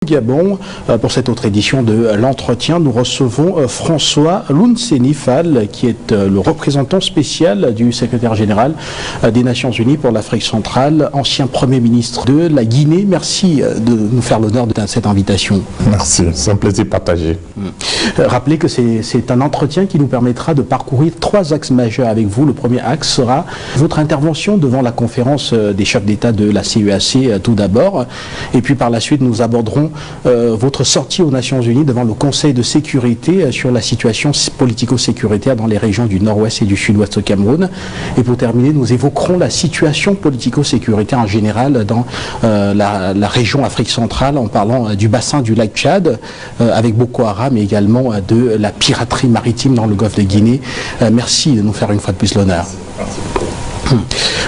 Gabon, pour cette autre édition de l'entretien, nous recevons François Lunseni Fall, qui est le représentant spécial du secrétaire général des Nations Unies pour l'Afrique centrale, ancien Premier ministre de la Guinée. Merci de nous faire l'honneur de cette invitation. Merci, c'est un plaisir partagé. Rappelez que c'est un entretien qui nous permettra de parcourir 3 axes majeurs avec vous. Le premier axe sera votre intervention devant la conférence des chefs d'État de la CEAC tout d'abord, et puis par la suite nous aborderons votre sortie aux Nations Unies devant le Conseil de sécurité sur la situation politico-sécuritaire dans les régions du nord-ouest et du sud-ouest au Cameroun. Et pour terminer, nous évoquerons la situation politico-sécuritaire en général dans la région Afrique centrale, en parlant du bassin du lac Tchad, avec Boko Haram, mais également de la piraterie maritime dans le golfe de Guinée. Merci de nous faire une fois de plus l'honneur.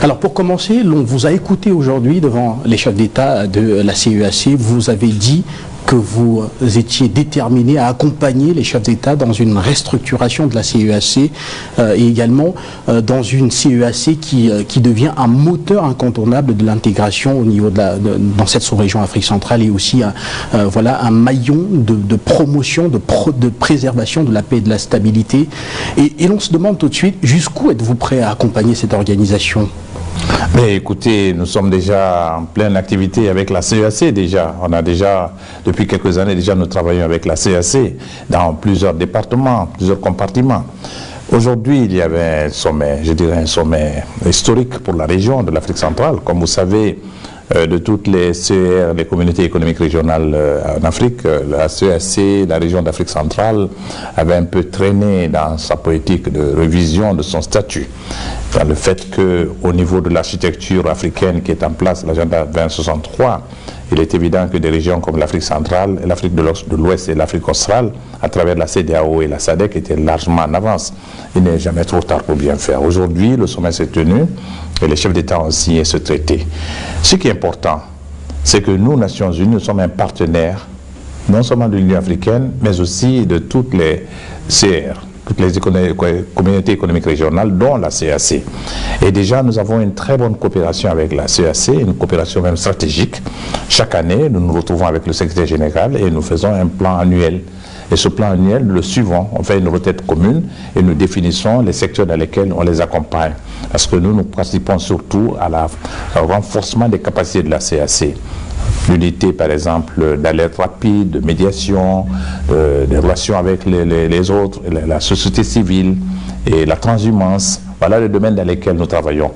Alors pour commencer, on vous a écouté aujourd'hui devant les chefs d'État de la CEAC. Vous avez dit que vous étiez déterminé à accompagner les chefs d'État dans une restructuration de la CEAC et également dans une CEAC qui devient un moteur incontournable de l'intégration au niveau dans cette sous-région Afrique centrale, et aussi voilà, un maillon de promotion, de préservation de la paix et de la stabilité. Et l'on se demande tout de suite, jusqu'où êtes-vous prêt à accompagner cette organisation ? Mais écoutez, nous sommes déjà en pleine activité avec la CEAC déjà. On a déjà, depuis quelques années déjà, nous travaillons avec la CEAC dans plusieurs départements, plusieurs compartiments. Aujourd'hui, il y avait un sommet, je dirais un sommet historique pour la région de l'Afrique centrale. Comme vous savez, de toutes les CER, les communautés économiques régionales en Afrique, la CEAC, la région d'Afrique centrale, avait un peu traîné dans sa politique de révision de son statut. Dans le fait qu'au niveau de l'architecture africaine qui est en place, l'agenda 2063, il est évident que des régions comme l'Afrique centrale, l'Afrique de l'Ouest et l'Afrique australe, à travers la CEDEAO et la SADC, étaient largement en avance. Il n'est jamais trop tard pour bien faire. Aujourd'hui, le sommet s'est tenu et les chefs d'État ont signé ce traité. Ce qui est important, c'est que nous, Nations Unies, nous sommes un partenaire, non seulement de l'Union africaine, mais aussi de toutes les CR, toutes les communautés économiques régionales, dont la CEAC. Et déjà, nous avons une très bonne coopération avec la CEAC, une coopération même stratégique. Chaque année, nous nous retrouvons avec le secrétaire général et nous faisons un plan annuel. Et ce plan annuel, nous le suivons, on fait une retraite commune et nous définissons les secteurs dans lesquels on les accompagne. Parce que nous participons surtout au renforcement des capacités de la CEAC. L'unité, par exemple, d'alerte rapide, de médiation, des relations avec les autres, la société civile et la transhumance. Voilà les domaines dans lesquels nous travaillons.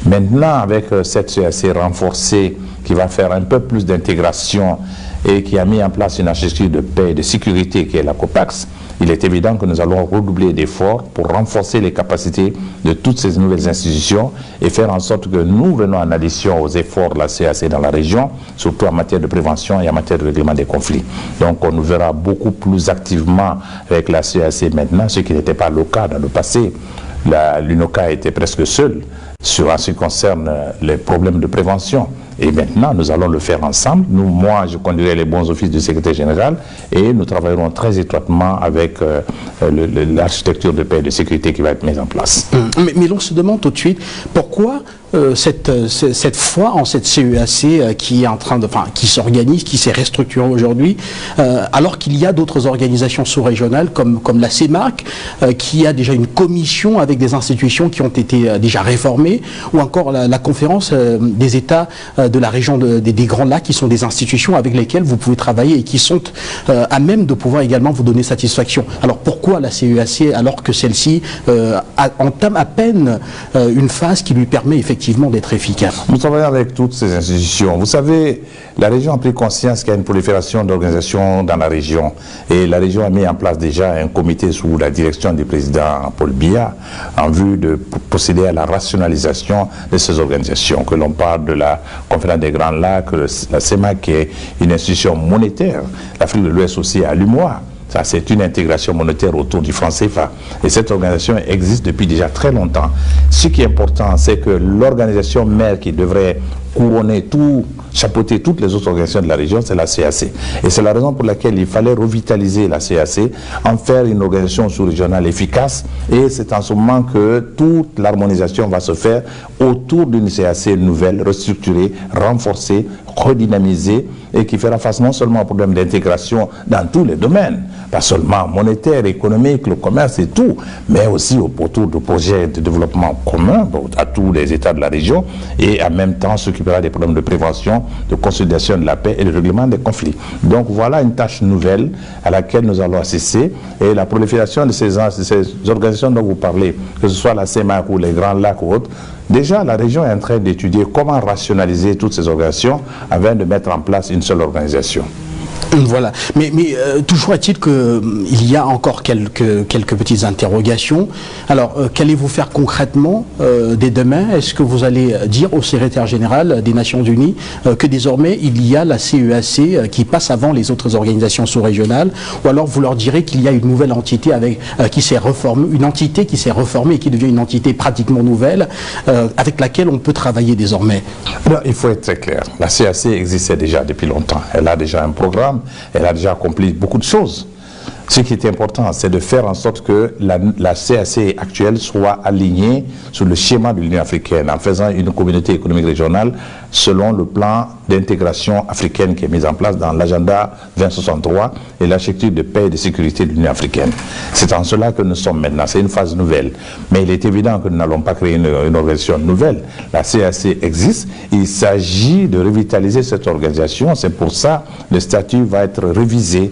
Maintenant, avec cette CEAC renforcée qui va faire un peu plus d'intégration et qui a mis en place une architecture de paix et de sécurité qui est la COPAX, il est évident que nous allons redoubler d'efforts pour renforcer les capacités de toutes ces nouvelles institutions et faire en sorte que nous venons en addition aux efforts de la CEAC dans la région, surtout en matière de prévention et en matière de règlement des conflits. Donc on nous verra beaucoup plus activement avec la CEAC maintenant, ce qui n'était pas le cas dans le passé. L'UNOCA était presque seule en ce qui concerne les problèmes de prévention. Et maintenant, nous allons le faire ensemble. Moi, je conduirai les bons offices du secrétaire général et nous travaillerons très étroitement avec l'architecture de paix et de sécurité qui va être mise en place. Mais l'on se demande tout de suite pourquoi cette foi en cette CEAC qui est en train qui s'organise, qui s'est restructurée aujourd'hui, alors qu'il y a d'autres organisations sous-régionales comme la CEMAC, qui a déjà une commission avec des institutions qui ont été déjà réformées, ou encore la conférence des États de la région des Grands Lacs, qui sont des institutions avec lesquelles vous pouvez travailler et qui sont à même de pouvoir également vous donner satisfaction. Alors pourquoi la CEAC alors que celle-ci entame à peine une phase qui lui permet effectivement d'être efficace? Nous travaillons avec toutes ces institutions. Vous savez, la région a pris conscience qu'il y a une prolifération d'organisations dans la région. Et la région a mis en place déjà un comité sous la direction du président Paul Biya en vue de procéder à la rationalisation de ces organisations. Que l'on parle de la conférence des Grands Lacs, la CEMAC qui est une institution monétaire, l'Afrique de l'Ouest aussi à l'UMOA. Ça, c'est une intégration monétaire autour du franc CFA. Et cette organisation existe depuis déjà très longtemps. Ce qui est important, c'est que l'organisation mère qui devrait couronner tous chapeauter toutes les autres organisations de la région, c'est la CAC. Et c'est la raison pour laquelle il fallait revitaliser la CAC, en faire une organisation sous-régionale efficace, et c'est en ce moment que toute l'harmonisation va se faire autour d'une CAC nouvelle, restructurée, renforcée, redynamisée, et qui fera face non seulement au problème d'intégration dans tous les domaines, pas seulement monétaire, économique, le commerce et tout, mais aussi autour de projets de développement commun à tous les États de la région, et en même temps s'occupera des problèmes de prévention, de consolidation de la paix et de règlement des conflits. Donc voilà une tâche nouvelle à laquelle nous allons assister, et la prolifération de ces organisations dont vous parlez, que ce soit la CEMAC ou les Grands Lacs ou autres, déjà la région est en train d'étudier comment rationaliser toutes ces organisations afin de mettre en place une seule organisation. Voilà, mais toujours est-il qu'il y a encore quelques petites interrogations. Alors, qu'allez-vous faire concrètement dès demain? Est-ce que vous allez dire au secrétaire général des Nations Unies que désormais il y a la CEAC qui passe avant les autres organisations sous-régionales, ou alors vous leur direz qu'il y a une nouvelle entité qui s'est reformée, une entité qui s'est reformée et qui devient une entité pratiquement nouvelle avec laquelle on peut travailler désormais? Alors, il faut être très clair. La CEAC existait déjà depuis longtemps. Elle a déjà un programme. Elle a déjà accompli beaucoup de choses. Ce qui est important, c'est de faire en sorte que la CAC actuelle soit alignée sur le schéma de l'Union africaine, en faisant une communauté économique régionale selon le plan d'intégration africaine qui est mis en place dans l'agenda 2063 et l'architecture de paix et de sécurité de l'Union africaine. C'est en cela que nous sommes maintenant. C'est une phase nouvelle. Mais il est évident que nous n'allons pas créer une organisation nouvelle. La CAC existe. Il s'agit de revitaliser cette organisation. C'est pour ça que le statut va être révisé.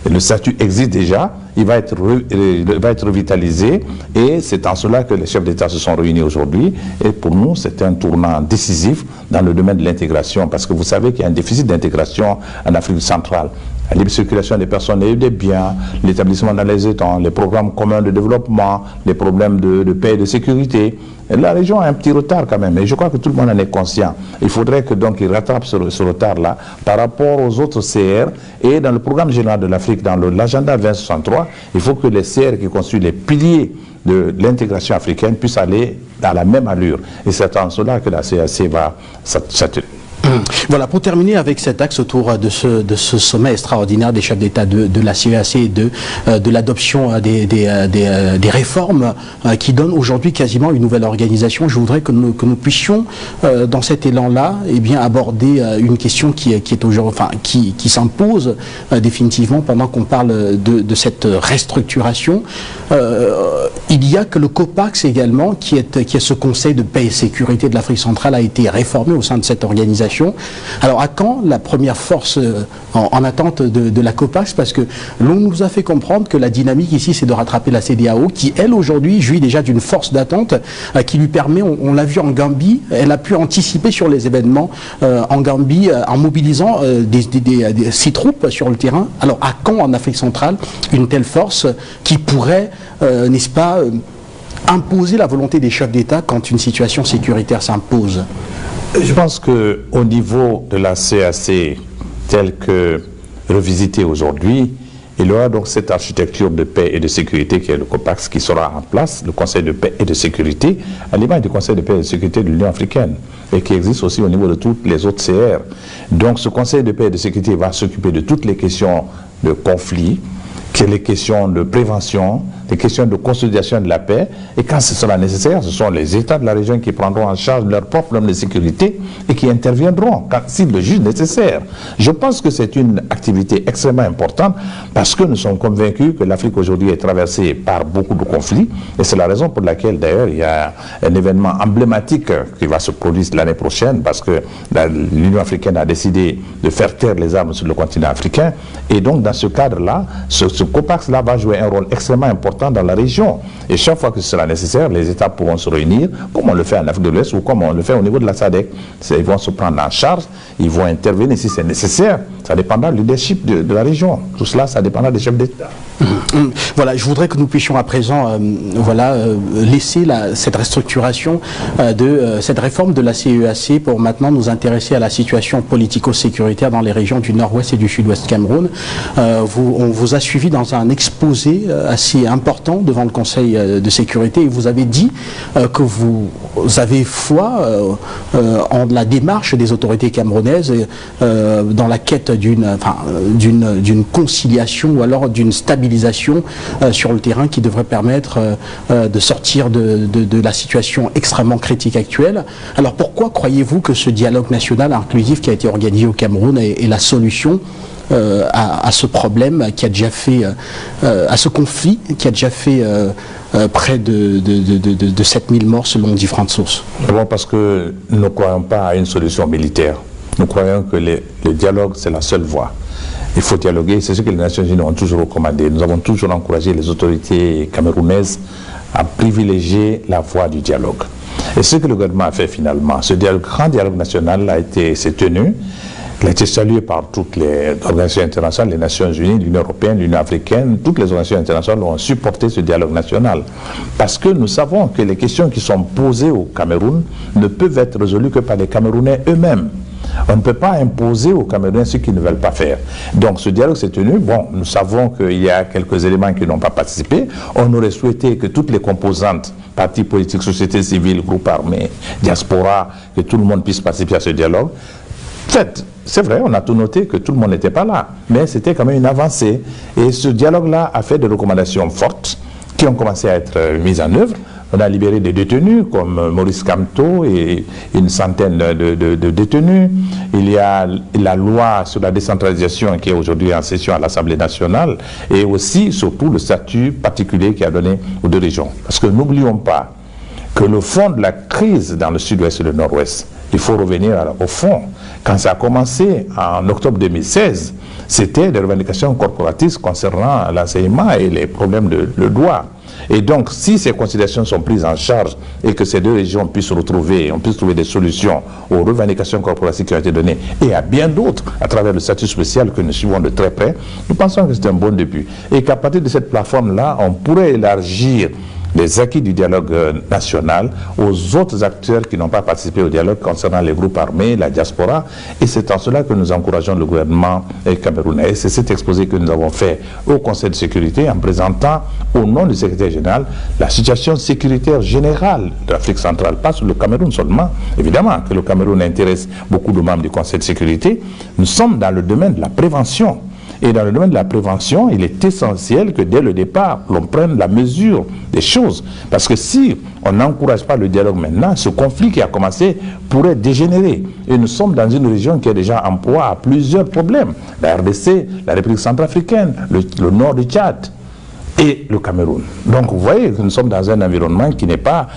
Le statut existe déjà, il va être revitalisé, et c'est en cela que les chefs d'État se sont réunis aujourd'hui. Et pour nous, c'est un tournant décisif dans le domaine de l'intégration, parce que vous savez qu'il y a un déficit d'intégration en Afrique centrale. La libre circulation des personnes et des biens, l'établissement dans les étangs, les programmes communs de développement, les problèmes de paix et de sécurité. Et la région a un petit retard quand même, et je crois que tout le monde en est conscient. Il faudrait que donc il rattrape ce retard-là par rapport aux autres CR, et dans le programme général de l'Afrique, dans l'agenda 2063, il faut que les CR qui constituent les piliers de l'intégration africaine puissent aller dans la même allure. Et c'est en cela que la CAC va s'atteler. Voilà, pour terminer avec cet axe autour de ce sommet extraordinaire des chefs d'État de la CEAC et de l'adoption des réformes qui donnent aujourd'hui quasiment une nouvelle organisation, je voudrais que nous puissions, dans cet élan-là, eh bien, aborder une question qui s'impose définitivement pendant qu'on parle de cette restructuration. Il y a que le COPAX également, qui est ce Conseil de paix et sécurité de l'Afrique centrale, a été réformé au sein de cette organisation. Alors à quand la première force en attente de la COPAX? Parce que l'on nous a fait comprendre que la dynamique ici, c'est de rattraper la CEDEAO, qui elle aujourd'hui jouit déjà d'une force d'attente qui lui permet, on l'a vu en Gambie, elle a pu anticiper sur les événements en Gambie en mobilisant ses troupes sur le terrain. Alors à quand en Afrique centrale une telle force qui pourrait, n'est-ce pas, imposer la volonté des chefs d'État quand une situation sécuritaire s'impose? Je pense qu'au niveau de la CAC, telle que revisitée aujourd'hui, il y aura donc cette architecture de paix et de sécurité qui est le COPAX qui sera en place, le Conseil de paix et de sécurité, à l'image du Conseil de paix et de sécurité de l'Union africaine, et qui existe aussi au niveau de toutes les autres CR. Donc ce Conseil de paix et de sécurité va s'occuper de toutes les questions de conflit, les questions de prévention, les questions de consolidation de la paix, et quand ce sera nécessaire, ce sont les États de la région qui prendront en charge leurs propres problèmes de sécurité et qui interviendront s'ils le jugent nécessaire. Je pense que c'est une activité extrêmement importante parce que nous sommes convaincus que l'Afrique aujourd'hui est traversée par beaucoup de conflits, et c'est la raison pour laquelle d'ailleurs il y a un événement emblématique qui va se produire l'année prochaine, parce que l'Union africaine a décidé de faire taire les armes sur le continent africain, et donc dans ce cadre-là, ce COPAX-là va jouer un rôle extrêmement important dans la région. Et chaque fois que ce sera nécessaire, les États pourront se réunir, comme on le fait en Afrique de l'Ouest ou comme on le fait au niveau de la SADC. Ils vont se prendre en charge, ils vont intervenir si c'est nécessaire. Ça dépendra du leadership de la région. Tout cela, ça dépendra des chefs d'État. Voilà, je voudrais que nous puissions à présent laisser cette restructuration de cette réforme de la CEAC pour maintenant nous intéresser à la situation politico-sécuritaire dans les régions du nord-ouest et du sud-ouest Cameroun. On vous a suivi dans un exposé assez important devant le Conseil de sécurité et vous avez dit que vous avez foi en la démarche des autorités camerounaises dans la quête d'une conciliation ou alors d'une stabilisation sur le terrain qui devrait permettre de sortir de la situation extrêmement critique actuelle. Alors pourquoi croyez-vous que ce dialogue national inclusif qui a été organisé au Cameroun est la solution à ce problème qui a déjà fait, à ce conflit qui a déjà fait près de 7000 morts selon différentes sources? D'abord parce que nous ne croyons pas à une solution militaire. Nous croyons que le dialogue, c'est la seule voie. Il faut dialoguer, c'est ce que les Nations Unies ont toujours recommandé. Nous avons toujours encouragé les autorités camerounaises à privilégier la voie du dialogue. Et ce que le gouvernement a fait finalement, ce grand dialogue national s'est tenu. Il a été salué par toutes les organisations internationales, les Nations Unies, l'Union européenne, l'Union africaine, toutes les organisations internationales ont supporté ce dialogue national. Parce que nous savons que les questions qui sont posées au Cameroun ne peuvent être résolues que par les Camerounais eux-mêmes. On ne peut pas imposer aux Camerounais ce qu'ils ne veulent pas faire. Donc ce dialogue s'est tenu. Bon, nous savons qu'il y a quelques éléments qui n'ont pas participé. On aurait souhaité que toutes les composantes, partis politiques, société civile, groupes armés, diaspora, que tout le monde puisse participer à ce dialogue. En fait, c'est vrai, on a tout noté que tout le monde n'était pas là, mais c'était quand même une avancée. Et ce dialogue-là a fait des recommandations fortes qui ont commencé à être mises en œuvre. On a libéré des détenus comme Maurice Kamto et une centaine de détenus. Il y a la loi sur la décentralisation qui est aujourd'hui en session à l'Assemblée nationale et aussi, surtout, le statut particulier qui a donné aux deux régions. Parce que n'oublions pas que le fond de la crise dans le sud-ouest et le nord-ouest, il faut revenir au fond. Quand ça a commencé en octobre 2016, c'était des revendications corporatistes concernant l'enseignement et les problèmes de droit. Et donc, si ces considérations sont prises en charge et que ces deux régions puissent trouver des solutions aux revendications corporatistes qui ont été données et à bien d'autres à travers le statut spécial que nous suivons de très près, nous pensons que c'est un bon début. Et qu'à partir de cette plateforme-là, on pourrait élargir les acquis du dialogue national aux autres acteurs qui n'ont pas participé au dialogue concernant les groupes armés, la diaspora. Et c'est en cela que nous encourageons le gouvernement camerounais. C'est cet exposé que nous avons fait au Conseil de sécurité en présentant au nom du secrétaire général la situation sécuritaire générale de l'Afrique centrale, pas sur le Cameroun seulement. Évidemment que le Cameroun intéresse beaucoup de membres du Conseil de sécurité. Nous sommes dans le domaine de la prévention. Et dans le domaine de la prévention, il est essentiel que dès le départ, l'on prenne la mesure des choses. Parce que si on n'encourage pas le dialogue maintenant, ce conflit qui a commencé pourrait dégénérer. Et nous sommes dans une région qui est déjà en proie à plusieurs problèmes. La RDC, la République centrafricaine, le nord du Tchad et le Cameroun. Donc vous voyez que nous sommes dans un environnement qui n'est pas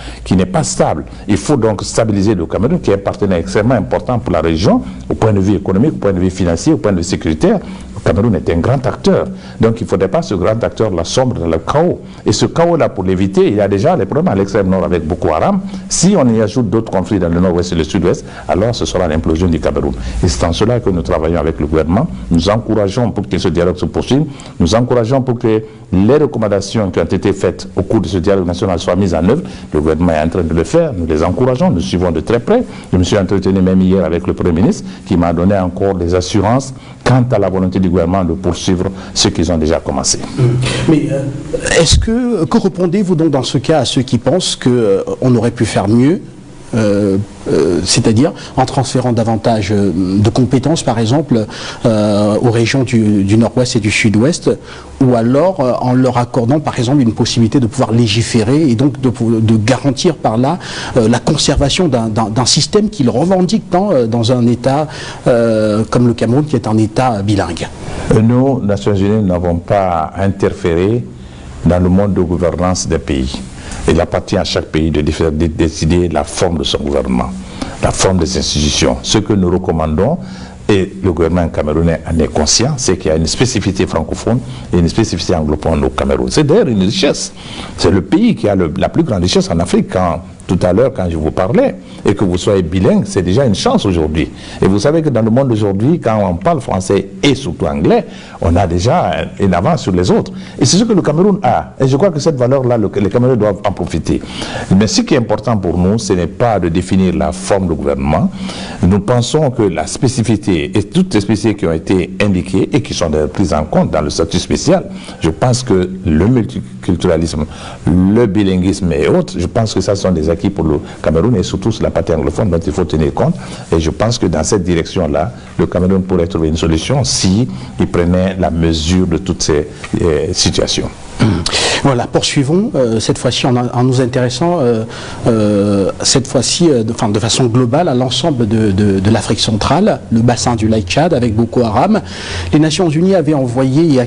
stable. Il faut donc stabiliser le Cameroun, qui est un partenaire extrêmement important pour la région, au point de vue économique, au point de vue financier, au point de vue sécuritaire. Le Cameroun est un grand acteur. Donc il ne faudrait pas ce grand acteur-là sombre dans le chaos. Et ce chaos-là, pour l'éviter, il y a déjà les problèmes à l'extrême nord avec Boko Haram. Si on y ajoute d'autres conflits dans le nord-ouest et le sud-ouest, alors ce sera l'implosion du Cameroun. Et c'est en cela que nous travaillons avec le gouvernement. Nous encourageons pour que ce dialogue se poursuive. Nous encourageons pour que les recommandations qui ont été faites au cours de ce dialogue national soient mises en œuvre. Le gouvernement est en train de le faire. Nous les encourageons. Nous suivons de très près. Je me suis entretenu même hier avec le Premier ministre qui m'a donné encore des assurances quant à la volonté du gouvernement de poursuivre ce qu'ils ont déjà commencé. Mais que répondez-vous donc dans ce cas à ceux qui pensent qu'on aurait pu faire mieux, c'est-à-dire en transférant davantage de compétences, par exemple, aux régions du nord-ouest et du sud-ouest, ou alors en leur accordant, par exemple, une possibilité de pouvoir légiférer et donc de garantir par là la conservation d'un système qu'ils revendiquent dans un État comme le Cameroun, qui est un État bilingue. Nous, Nations Unies, n'avons pas interféré dans le mode de gouvernance des pays. Il appartient à chaque pays de décider la forme de son gouvernement, la forme des institutions. Ce que nous recommandons, et le gouvernement camerounais en est conscient, c'est qu'il y a une spécificité francophone et une spécificité anglophone au Cameroun. C'est d'ailleurs une richesse. C'est le pays qui a la plus grande richesse en Afrique. Quand tout à l'heure quand je vous parlais, et que vous soyez bilingue, c'est déjà une chance aujourd'hui. Et vous savez que dans le monde aujourd'hui, quand on parle français et surtout anglais, on a déjà une avance sur les autres. Et c'est ce que le Cameroun a. Et je crois que cette valeur-là, les Camerounais doivent en profiter. Mais ce qui est important pour nous, ce n'est pas de définir la forme de gouvernement. Nous pensons que la spécificité, et toutes les spécificités qui ont été indiquées et qui sont prises en compte dans le statut spécial, je pense que le multiculturalisme, le bilinguisme et autres, je pense que ça sont des acquis pour le Cameroun et surtout sur la partie anglophone dont il faut tenir compte. Et je pense que dans cette direction-là, le Cameroun pourrait trouver une solution si il prenait la mesure de toutes ces situations. Voilà, poursuivons cette fois-ci en nous intéressant cette fois-ci de façon globale à l'ensemble de l'Afrique centrale, le bassin du lac Tchad avec Boko Haram. Les Nations Unies avaient envoyé il y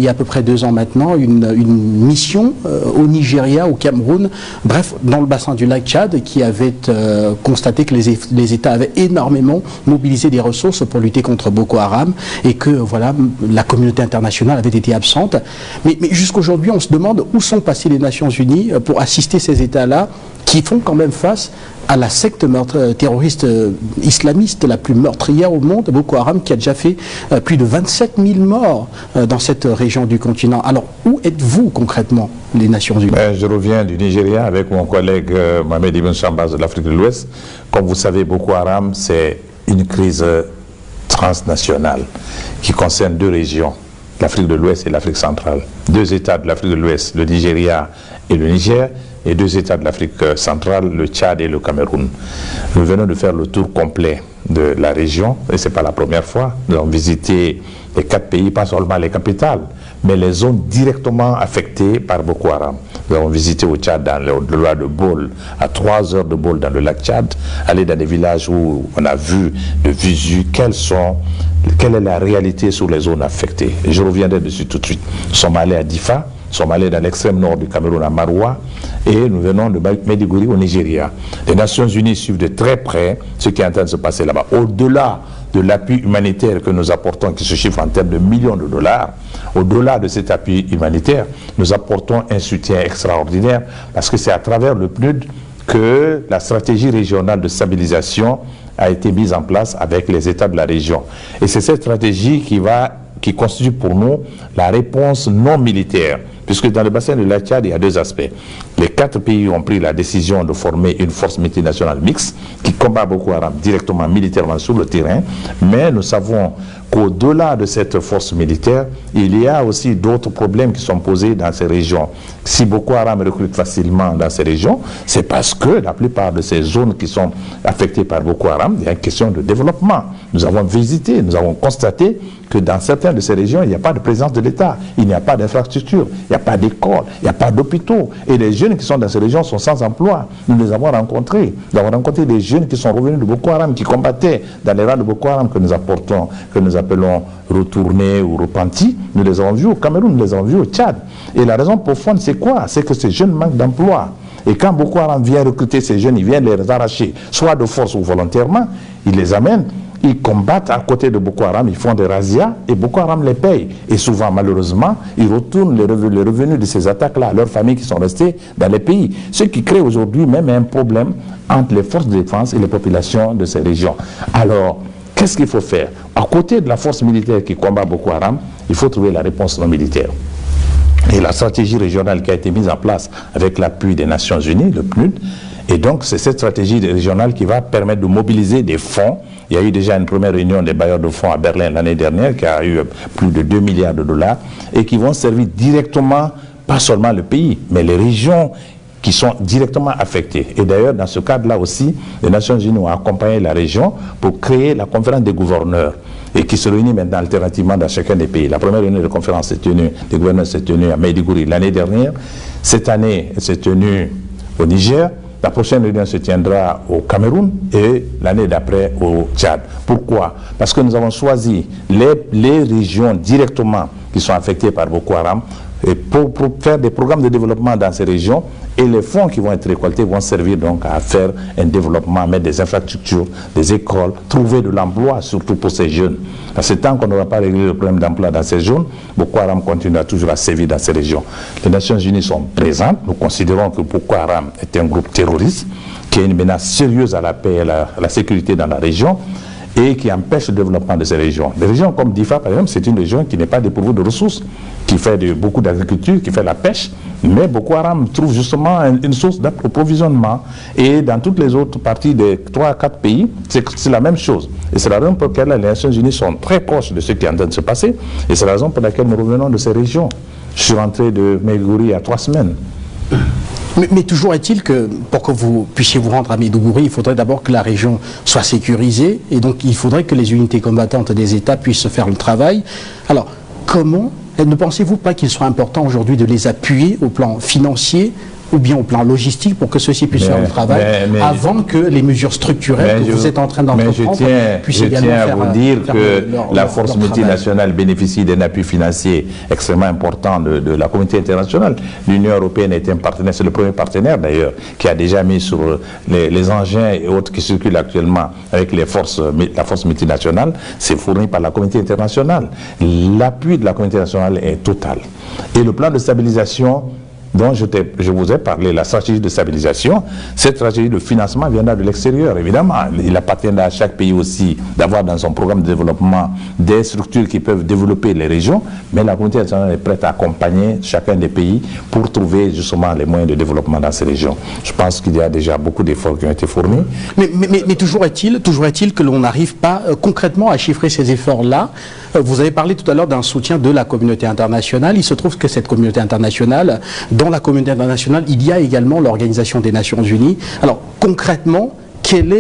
a à peu près 2 ans maintenant une mission au Nigeria, au Cameroun, bref, dans le bassin du lac Tchad, qui avait constaté que les États avaient énormément mobilisé des ressources pour lutter contre Boko Haram et que voilà, la communauté internationale avait été absente. Mais jusqu'aujourd'hui, on se demande où sont passées les Nations Unies pour assister ces États-là qui font quand même face à la secte terroriste islamiste la plus meurtrière au monde, Boko Haram, qui a déjà fait plus de 27 000 morts dans cette région du continent. Alors, où êtes-vous concrètement, les Nations Unies? Je reviens du Nigeria avec mon collègue Mohamed Ibn Chambaz de l'Afrique de l'Ouest. Comme vous savez, Boko Haram, c'est une crise transnationale qui concerne 2 régions, l'Afrique de l'Ouest et l'Afrique centrale. 2 États de l'Afrique de l'Ouest, le Nigeria et le Niger, et 2 États de l'Afrique centrale, le Tchad et le Cameroun. Nous venons de faire le tour complet de la région, et ce n'est pas la première fois. Nous avons visité les 4 pays, pas seulement les capitales, mais les zones directement affectées par Boko Haram. Nous avons visité au Tchad, dans le delà de Bol, à 3 heures de Bol dans le lac Tchad, aller dans des villages où on a vu de visu quelle est la réalité sur les zones affectées. Et je reviendrai dessus tout de suite. Nous sommes allés à Difa, nous sommes allés dans l'extrême nord du Cameroun à Maroua, et nous venons de Maiduguri au Nigeria. Les Nations Unies suivent de très près ce qui est en train de se passer là-bas. Au-delà de l'appui humanitaire que nous apportons, qui se chiffre en termes de millions de dollars, au-delà de cet appui humanitaire, nous apportons un soutien extraordinaire, parce que c'est à travers le PNUD que la stratégie régionale de stabilisation a été mise en place avec les États de la région. Et c'est cette stratégie qui constitue pour nous la réponse non militaire, puisque dans le bassin de la Tchad, il y a 2 aspects. Les 4 pays ont pris la décision de former une force multinationale mixte qui combat Boko Haram directement, militairement sur le terrain, mais nous savons qu'au-delà de cette force militaire, il y a aussi d'autres problèmes qui sont posés dans ces régions. Si Boko Haram recrute facilement dans ces régions, c'est parce que la plupart de ces zones qui sont affectées par Boko Haram, il y a une question de développement. Nous avons visité, nous avons constaté que dans certaines de ces régions, il n'y a pas de présence de l'État, il n'y a pas d'infrastructure, il n'y a pas d'école, il n'y a pas d'hôpitaux. Et les jeunes qui sont dans ces régions sont sans emploi. Nous les avons rencontrés. Nous avons rencontré des jeunes qui sont revenus de Boko Haram, qui combattaient dans les rangs de Boko Haram que nous apportons, que nous appelons retournés ou repentis. Nous les avons vus au Cameroun, nous les avons vus au Tchad. Et la raison profonde, c'est quoi? C'est que ces jeunes manquent d'emploi. Et quand Boko Haram vient recruter ces jeunes, il vient les arracher, soit de force ou volontairement, il les amène. Ils combattent à côté de Boko Haram, ils font des razzias et Boko Haram les paye. Et souvent, malheureusement, ils retournent les revenus de ces attaques-là à leurs familles qui sont restées dans les pays. Ce qui crée aujourd'hui même un problème entre les forces de défense et les populations de ces régions. Alors, qu'est-ce qu'il faut faire? À côté de la force militaire qui combat Boko Haram, il faut trouver la réponse non militaire. Et la stratégie régionale qui a été mise en place avec l'appui des Nations Unies, le PNUD, et donc c'est cette stratégie régionale qui va permettre de mobiliser des fonds. Il y a eu déjà une première réunion des bailleurs de fonds à Berlin l'année dernière qui a eu plus de 2 milliards de dollars et qui vont servir directement, pas seulement le pays, mais les régions qui sont directement affectées. Et d'ailleurs, dans ce cadre-là aussi, les Nations Unies ont accompagné la région pour créer la conférence des gouverneurs et qui se réunit maintenant alternativement dans chacun des pays. La première réunion de conférence des gouverneurs s'est tenue à Maiduguri l'année dernière. Cette année, elle s'est tenue au Niger. La prochaine réunion se tiendra au Cameroun et l'année d'après au Tchad. Pourquoi? Parce que nous avons choisi les régions directement qui sont affectées par Boko Haram et pour faire des programmes de développement dans ces régions, et les fonds qui vont être récoltés vont servir donc à faire un développement, mettre des infrastructures, des écoles, trouver de l'emploi, surtout pour ces jeunes. Parce que tant qu'on n'aura pas réglé le problème d'emploi dans ces zones, Boko Haram continuera toujours à sévir dans ces régions. Les Nations Unies sont présentes. Nous considérons que Boko Haram est un groupe terroriste qui est une menace sérieuse à la paix et à la sécurité dans la région, et qui empêche le développement de ces régions. Des régions comme Difa, par exemple, c'est une région qui n'est pas dépourvue de ressources, qui fait beaucoup d'agriculture, qui fait la pêche, mais Boko Haram trouve justement une source d'approvisionnement. Et dans toutes les autres parties des 3 à 4 pays, c'est la même chose. Et c'est la raison pour laquelle les Nations Unies sont très proches de ce qui est en train de se passer, et c'est la raison pour laquelle nous revenons de ces régions. Je suis rentré de Maiduguri il y a 3 semaines. Mais toujours est-il que pour que vous puissiez vous rendre à Maiduguri, il faudrait d'abord que la région soit sécurisée, et donc il faudrait que les unités combattantes des États puissent faire le travail. Alors, comment, ne pensez-vous pas qu'il soit important aujourd'hui de les appuyer au plan financier ou bien au plan logistique pour que ceux-ci puissent faire le travail avant que les mesures structurelles que vous êtes en train d'entreprendre puissent également faire... Je tiens à vous dire que la force multinationale bénéficie d'un appui financier extrêmement important de la communauté internationale. L'Union européenne est un partenaire, c'est le premier partenaire d'ailleurs, qui a déjà mis sur les engins et autres qui circulent actuellement avec la force multinationale, c'est fourni par la communauté internationale. L'appui de la communauté internationale est total. Et le plan de stabilisation dont je vous ai parlé, la stratégie de stabilisation, cette stratégie de financement viendra de l'extérieur, évidemment. Il appartiendra à chaque pays aussi d'avoir dans son programme de développement des structures qui peuvent développer les régions, mais la communauté internationale est prête à accompagner chacun des pays pour trouver justement les moyens de développement dans ces régions. Je pense qu'il y a déjà beaucoup d'efforts qui ont été fournis. Mais toujours est-il que l'on n'arrive pas concrètement à chiffrer ces efforts-là. Vous avez parlé tout à l'heure d'un soutien de la communauté internationale. Il se trouve que cette communauté internationale, dans la communauté internationale, il y a également l'Organisation des Nations Unies. Alors, concrètement,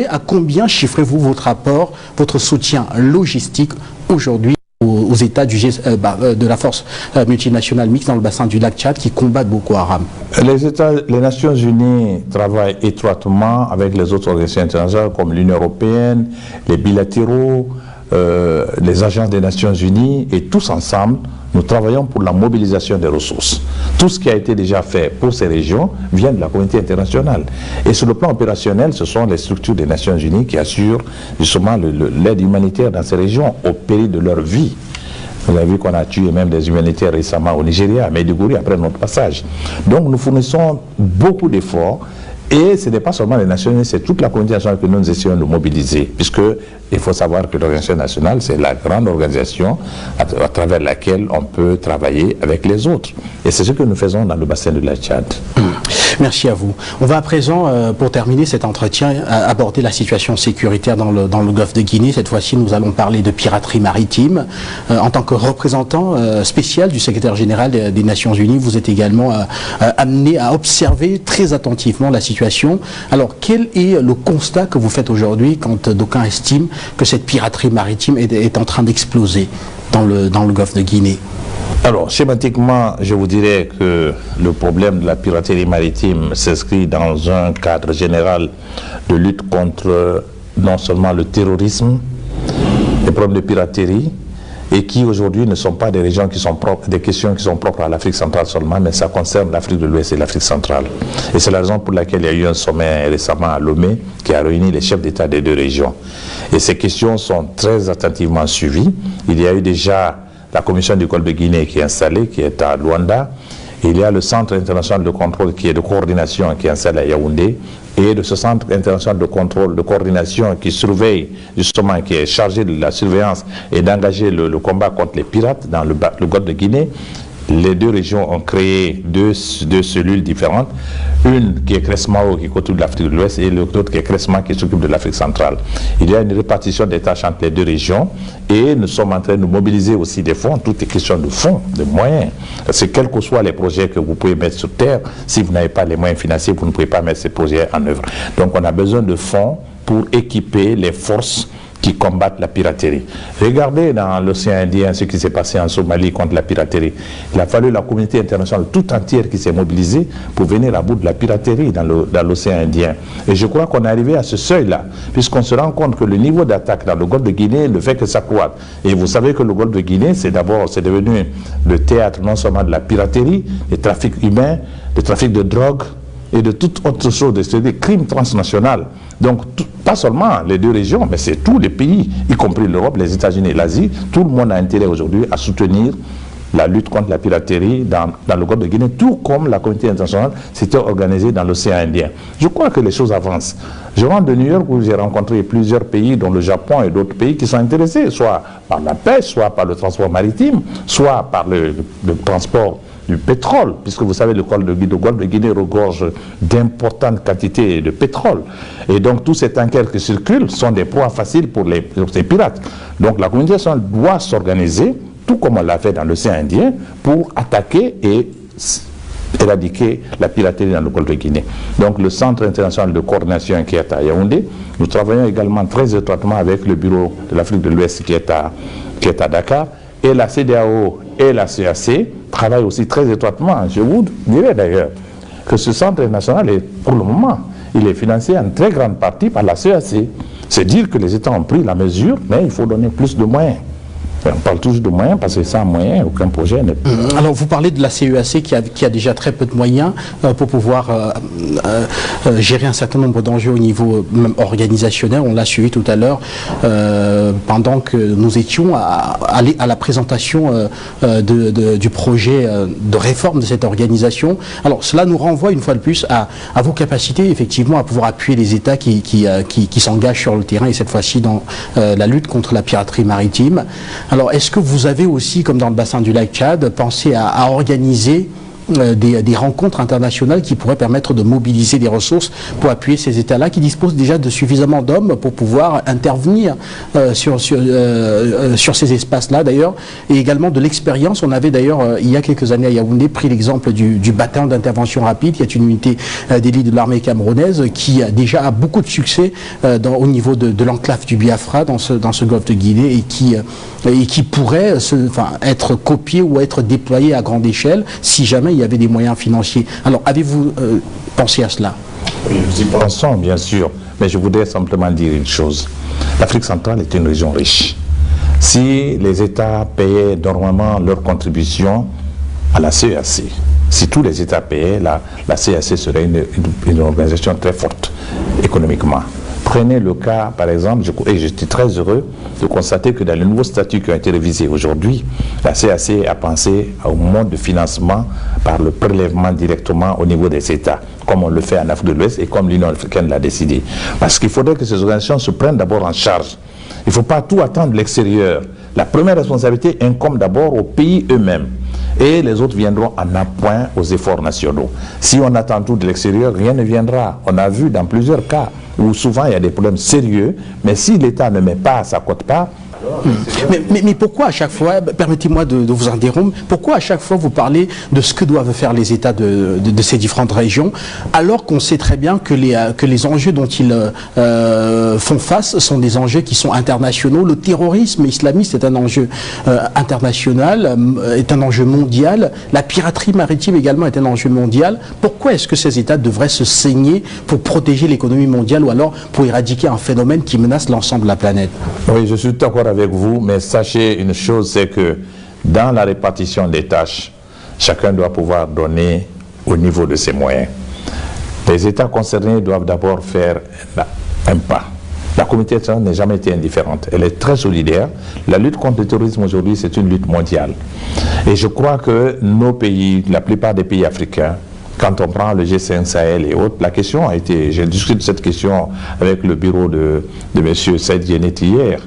à combien chiffrez-vous votre apport, votre soutien logistique aujourd'hui aux États de la force multinationale mixte dans le bassin du lac Tchad qui combattent Boko Haram? Les Nations Unies travaillent étroitement avec les autres organisations internationales comme l'Union européenne, les bilatéraux, les agences des Nations Unies, et tous ensemble, nous travaillons pour la mobilisation des ressources. Tout ce qui a été déjà fait pour ces régions vient de la communauté internationale. Et sur le plan opérationnel, ce sont les structures des Nations Unies qui assurent justement l'aide humanitaire dans ces régions au péril de leur vie. Vous avez vu qu'on a tué même des humanitaires récemment au Nigeria, à Maiduguri, après notre passage. Donc nous fournissons beaucoup d'efforts. Et ce n'est pas seulement les Nations Unies, c'est toute la communauté nationale que nous essayons de mobiliser, puisque il faut savoir que l'Organisation nationale, c'est la grande organisation à travers laquelle on peut travailler avec les autres. Et c'est ce que nous faisons dans le bassin du lac Tchad. Merci à vous. On va à présent, pour terminer cet entretien, aborder la situation sécuritaire dans le golfe de Guinée. Cette fois-ci, nous allons parler de piraterie maritime. En tant que représentant spécial du secrétaire général des Nations Unies, vous êtes également amené à observer très attentivement la situation. Alors, quel est le constat que vous faites aujourd'hui quand d'aucuns estiment que cette piraterie maritime est en train d'exploser dans le golfe de Guinée? Alors, schématiquement, je vous dirais que le problème de la piraterie maritime s'inscrit dans un cadre général de lutte contre non seulement le terrorisme, les problèmes de piraterie, et qui aujourd'hui ne sont pas des régions qui sont propres, des questions qui sont propres à l'Afrique centrale seulement, mais ça concerne l'Afrique de l'Ouest et l'Afrique centrale. Et c'est la raison pour laquelle il y a eu un sommet récemment à Lomé qui a réuni les chefs d'État des deux régions. Et ces questions sont très attentivement suivies. Il y a eu déjà la commission du golfe de Guinée qui est installée, qui est à Luanda. Il y a le centre international de contrôle qui est de coordination qui est installé à Yaoundé. Et de ce centre international de contrôle, de coordination qui surveille justement, qui est chargé de la surveillance et d'engager le combat contre les pirates dans le golfe de Guinée. Les deux régions ont créé deux cellules différentes. Une qui est Cresmao qui côtoie l'Afrique de l'Ouest et l'autre qui est Cresma qui s'occupe de l'Afrique centrale. Il y a une répartition des tâches entre les deux régions et nous sommes en train de mobiliser aussi des fonds. Tout est question de fonds, de moyens. Parce que quels que soient les projets que vous pouvez mettre sur terre, si vous n'avez pas les moyens financiers, vous ne pouvez pas mettre ces projets en œuvre. Donc on a besoin de fonds pour équiper les forces qui combattent la piraterie. Regardez dans l'océan Indien ce qui s'est passé en Somalie contre la piraterie. Il a fallu la communauté internationale tout entière qui s'est mobilisée pour venir à bout de la piraterie dans l'océan Indien. Et je crois qu'on est arrivé à ce seuil-là, puisqu'on se rend compte que le niveau d'attaque dans le golfe de Guinée ne fait que s'accroître. Et vous savez que le golfe de Guinée, c'est devenu le théâtre non seulement de la piraterie, des trafics humains, des trafics de drogue, et de toute autre chose, c'est des crimes transnationaux. Donc, pas seulement les deux régions, mais c'est tous les pays, y compris l'Europe, les États-Unis et l'Asie, tout le monde a intérêt aujourd'hui à soutenir la lutte contre la piraterie dans le golfe de Guinée, tout comme la communauté internationale s'était organisée dans l'océan Indien. Je crois que les choses avancent. Je rentre de New York où j'ai rencontré plusieurs pays, dont le Japon et d'autres pays qui sont intéressés, soit par la pêche, soit par le transport maritime, soit par le transport du pétrole, puisque vous savez le golfe de Guinée regorge d'importantes quantités de pétrole. Et donc tous ces tankers qui circulent sont des proies faciles pour ces pirates. Donc la communauté internationale doit s'organiser, tout comme on l'a fait dans l'océan Indien, pour attaquer et éradiquer la piraterie dans le golfe de Guinée. Donc le Centre international de coordination qui est à Yaoundé, nous travaillons également très étroitement avec le Bureau de l'Afrique de l'Ouest qui est à Dakar, et la CEDEAO et la CAC travaillent aussi très étroitement. Je vous dirais d'ailleurs que ce centre national, pour le moment, il est financé en très grande partie par la CAC. C'est dire que les États ont pris la mesure, mais il faut donner plus de moyens. On parle toujours de moyens parce que sans moyens, aucun projet n'est... Alors vous parlez de la CEAC qui a déjà très peu de moyens pour pouvoir gérer un certain nombre d'enjeux au niveau même organisationnel. On l'a suivi tout à l'heure pendant que nous étions à la présentation du projet de réforme de cette organisation. Alors cela nous renvoie une fois de plus à vos capacités effectivement à pouvoir appuyer les États qui s'engagent sur le terrain et cette fois-ci dans la lutte contre la piraterie maritime. Alors, est-ce que vous avez aussi, comme dans le bassin du lac Tchad, pensé à organiser des rencontres internationales qui pourraient permettre de mobiliser des ressources pour appuyer ces États-là qui disposent déjà de suffisamment d'hommes pour pouvoir intervenir sur ces espaces-là d'ailleurs, et également de l'expérience. On avait d'ailleurs, il y a quelques années à Yaoundé, pris l'exemple du bataillon d'intervention rapide, qui est une unité d'élite de l'armée camerounaise qui a déjà beaucoup de succès au niveau de l'enclave du Biafra dans ce golfe de Guinée et qui pourrait être copié ou être déployé à grande échelle si jamais il y avait des moyens financiers. Alors, avez-vous pensé à cela? Oui, nous y pensons, bien sûr. Mais je voudrais simplement dire une chose. L'Afrique centrale est une région riche. Si les États payaient normalement leur contribution à la CEAC, si tous les États payaient, la CEAC serait une organisation très forte économiquement. Prenez le cas, par exemple, et j'étais très heureux de constater que dans les nouveaux statuts qui ont été révisés aujourd'hui, la CAC a pensé au mode de financement par le prélèvement directement au niveau des États, comme on le fait en Afrique de l'Ouest et comme l'Union africaine l'a décidé. Parce qu'il faudrait que ces organisations se prennent d'abord en charge. Il ne faut pas tout attendre de l'extérieur. La première responsabilité incombe d'abord aux pays eux-mêmes. Et les autres viendront en appoint aux efforts nationaux. Si on attend tout de l'extérieur, rien ne viendra. On a vu dans plusieurs cas où souvent il y a des problèmes sérieux, mais si l'État ne met pas sa quote-part, Mais pourquoi à chaque fois, permettez-moi de vous interrompre, pourquoi à chaque fois vous parlez de ce que doivent faire les États de ces différentes régions, alors qu'on sait très bien que les enjeux dont ils font face sont des enjeux qui sont internationaux. Le terrorisme islamiste est un enjeu international, est un enjeu mondial. La piraterie maritime également est un enjeu mondial. Pourquoi est-ce que ces États devraient se saigner pour protéger l'économie mondiale ou alors pour éradiquer un phénomène qui menace l'ensemble de la planète? Oui, je suis d'accord avec vous, mais sachez une chose, c'est que dans la répartition des tâches, chacun doit pouvoir donner au niveau de ses moyens. Les États concernés doivent d'abord faire un pas. La communauté internationale n'a jamais été indifférente. Elle est très solidaire. La lutte contre le terrorisme aujourd'hui, c'est une lutte mondiale. Et je crois que nos pays, la plupart des pays africains, quand on prend le G5 Sahel et autres, la question a été, j'ai discuté de cette question avec le bureau de M. Saïd Yeneti hier.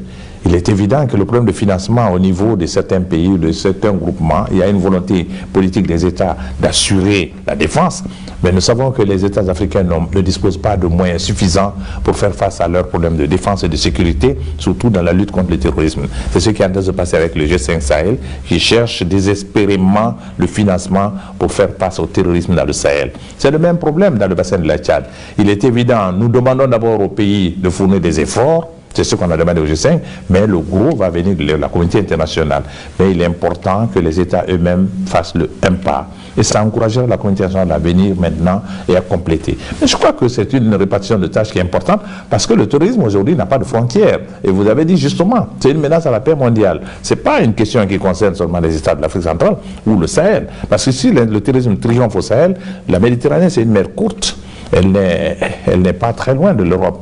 Il est évident que le problème de financement au niveau de certains pays ou de certains groupements, il y a une volonté politique des États d'assurer la défense, mais nous savons que les États africains ne disposent pas de moyens suffisants pour faire face à leurs problèmes de défense et de sécurité, surtout dans la lutte contre le terrorisme. C'est ce qui est en train de se passer avec le G5 Sahel, qui cherche désespérément le financement pour faire face au terrorisme dans le Sahel. C'est le même problème dans le bassin de la Tchad. Il est évident, nous demandons d'abord aux pays de fournir des efforts, C'est ce qu'on a demandé au G5, mais le gros va venir de la communauté internationale. Mais il est important que les États eux-mêmes fassent le un pas. Et ça encouragera la communauté internationale à venir maintenant et à compléter. Mais je crois que c'est une répartition de tâches qui est importante parce que le terrorisme aujourd'hui n'a pas de frontières. Et vous avez dit justement, c'est une menace à la paix mondiale. Ce n'est pas une question qui concerne seulement les États de l'Afrique centrale ou le Sahel. Parce que si le terrorisme triomphe au Sahel, la Méditerranée c'est une mer courte. Elle n'est pas très loin de l'Europe.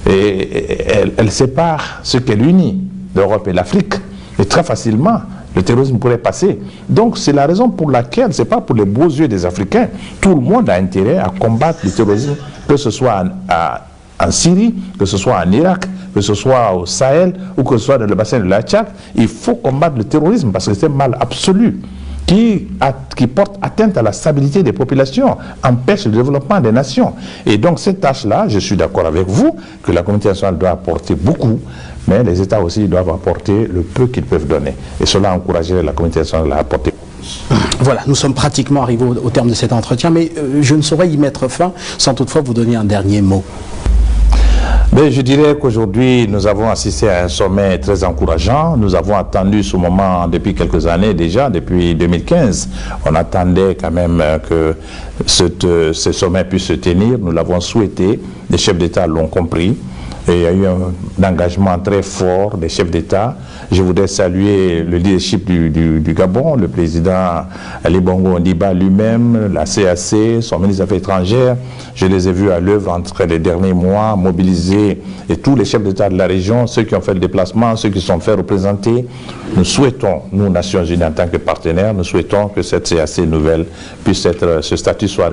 Et elle sépare ce qu'elle unit, l'Europe et l'Afrique. Et très facilement, le terrorisme pourrait passer. Donc c'est la raison pour laquelle, ce n'est pas pour les beaux yeux des Africains, tout le monde a intérêt à combattre le terrorisme, que ce soit en Syrie, que ce soit en Irak, que ce soit au Sahel ou que ce soit dans le bassin de la Tchad. Il faut combattre le terrorisme parce que c'est un mal absolu qui porte atteinte à la stabilité des populations, empêche le développement des nations. Et donc cette tâche-là, je suis d'accord avec vous, que la communauté internationale doit apporter beaucoup, mais les États aussi doivent apporter le peu qu'ils peuvent donner. Et cela encouragerait la communauté internationale à apporter. Voilà, nous sommes pratiquement arrivés au terme de cet entretien, mais je ne saurais y mettre fin sans toutefois vous donner un dernier mot. Mais je dirais qu'aujourd'hui, nous avons assisté à un sommet très encourageant. Nous avons attendu ce moment depuis quelques années déjà, depuis 2015. On attendait quand même que ce sommet puisse se tenir. Nous l'avons souhaité. Les chefs d'État l'ont compris. Et il y a eu un engagement très fort des chefs d'État. Je voudrais saluer le leadership du Gabon, le président Ali Bongo Ondimba lui-même, la CAC, son ministre des Affaires étrangères. Je les ai vus à l'œuvre entre les derniers mois, mobilisés, et tous les chefs d'État de la région, ceux qui ont fait le déplacement, ceux qui sont fait représenter. Nous souhaitons, nous, Nations Unies, en tant que partenaires, nous souhaitons que cette CAC nouvelle puisse être, ce statut soit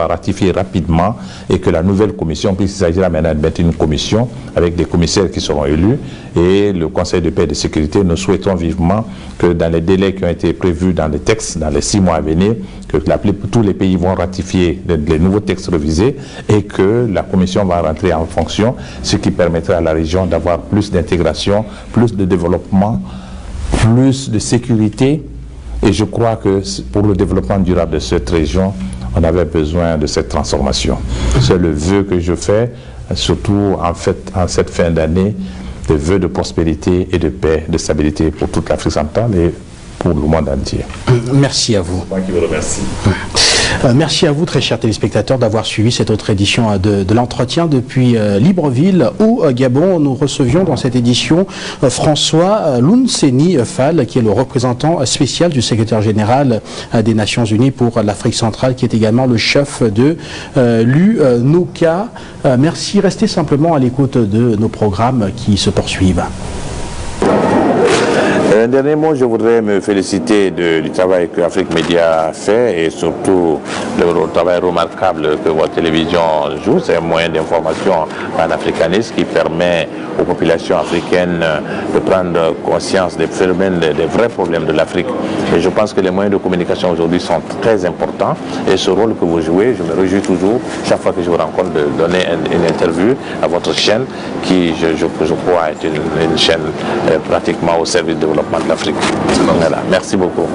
ratifié rapidement et que la nouvelle commission, puisqu'il s'agira maintenant de mettre une commission, avec des commissaires qui seront élus, et le Conseil de paix et de sécurité, nous souhaitons vivement que dans les délais qui ont été prévus dans les textes, dans les 6 mois à venir, que tous les pays vont ratifier les nouveaux textes révisés et que la Commission va rentrer en fonction, ce qui permettra à la région d'avoir plus d'intégration, plus de développement, plus de sécurité. Et je crois que pour le développement durable de cette région, on avait besoin de cette transformation. C'est le vœu que je fais, surtout en cette fin d'année, des vœux de prospérité et de paix, de stabilité pour toute l'Afrique centrale et pour le monde entier. Merci à vous. Moi qui vous remercie. Merci à vous, très chers téléspectateurs, d'avoir suivi cette autre édition de l'entretien depuis Libreville, au Gabon. Nous recevions dans cette édition François Lunseni Fall, qui est le représentant spécial du secrétaire général des Nations Unies pour l'Afrique centrale, qui est également le chef de l'UNOCA. Merci, restez simplement à l'écoute de nos programmes qui se poursuivent. Un dernier mot, je voudrais me féliciter du travail que Afrique Média fait et surtout le travail remarquable que votre télévision joue. C'est un moyen d'information panafricaniste qui permet aux populations africaines de prendre conscience des phénomènes, des vrais problèmes de l'Afrique. Et je pense que les moyens de communication aujourd'hui sont très importants et ce rôle que vous jouez, je me réjouis toujours, chaque fois que je vous rencontre, de donner une interview à votre chaîne qui, je crois, est une chaîne pratiquement au service du développement de l'Afrique. Voilà. Merci beaucoup.